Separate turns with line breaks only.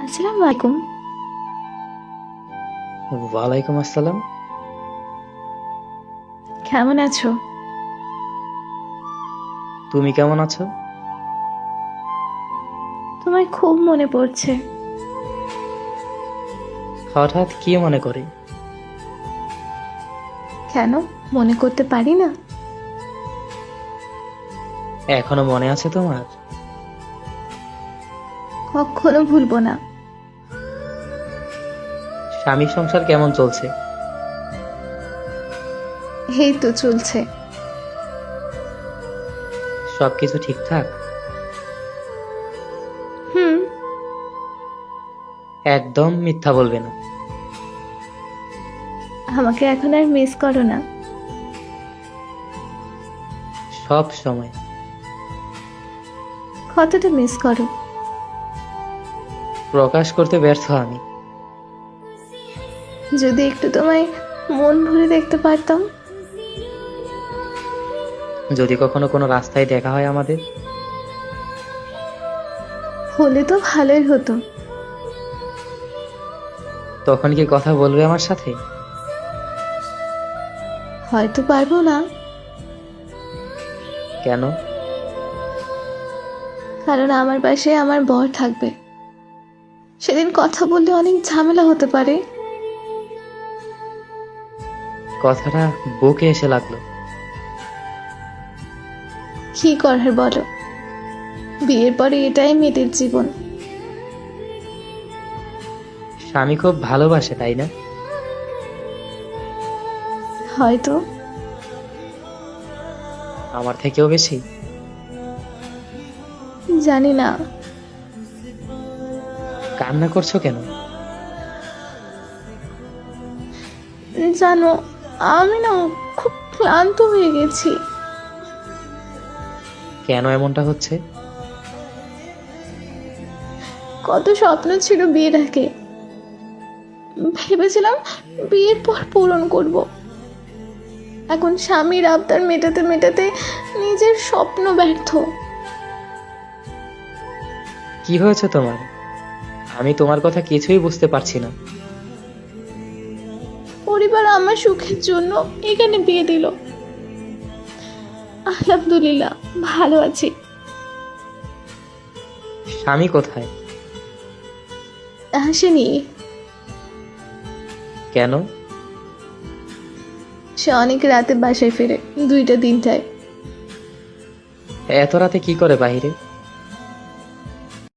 আসসালামু আলাইকুম।
ওয়ালাইকুম আসসালাম।
কেমন আছো?
তুমি কেমন আছো?
তোমায় খুব মনে পড়ছে।
হঠাৎ কি মনে করে?
কেন মনে করতে পারি না?
এখনো মনে আছে তোমার?
কখনো ভুলবো না।
স্বামী সংসার কেমন চলছে?
এই তো চলছে।
সবকিছু ঠিকঠাক?
হুম।
একদম মিথ্যা বলবে না।
আমাকে এখন আর মিস করো না?
সব সময়।
কতটা মিস করো?
প্রকাশ করতে ব্যর্থ আমি।
যদি একটু তোমায় মন ভরে দেখতে পারতাম।
যদি কখনো কোনো রাস্তায় দেখা হয় আমাদের।
হলে তো ভালোই হতো।
তখন কি কথা বলবে আমার সাথে?
হয়তো পারবো না।
কেন?
কারণ আমার পাশে আমার বর থাকবে। সেদিন কথা বললে অনেক ঝামেলা হতে পারে।
কথাটা বুকে এসে লাগলো।
কি করার বলো, বিয়ের পরে এটাই মেয়েদের জীবন।
স্বামী খুব ভালোবাসে, তাই না?
হয়তো।
আমার থেকেও বেশি?
জানি না।
কান্না করছো কেন?
জানো, আমি না খুব ক্লান্ত হয়ে গেছি।
কেন এমনটা হচ্ছে?
কত স্বপ্ন ছিল বিয়ের আগে। ভেবেছিলাম বিয়ের পর পূরণ করব। এখন স্বামীর আবদার মেটাতে মেটাতে নিজের স্বপ্ন ব্যর্থ।
কি হয়েছে তোমার? আমি তোমার কথা কিছুই বুঝতে পারছি না।
পরিবার আমার সুখের জন্য এখানে বিয়ে দিল। আলহামদুলিল্লাহ ভালো আছি।
স্বামী কোথায়?
আসেনি।
কেন?
সে অনেক রাতে বাসায় ফেরে, 2টা 3টায়।
এত রাতে কি করে বাহিরে?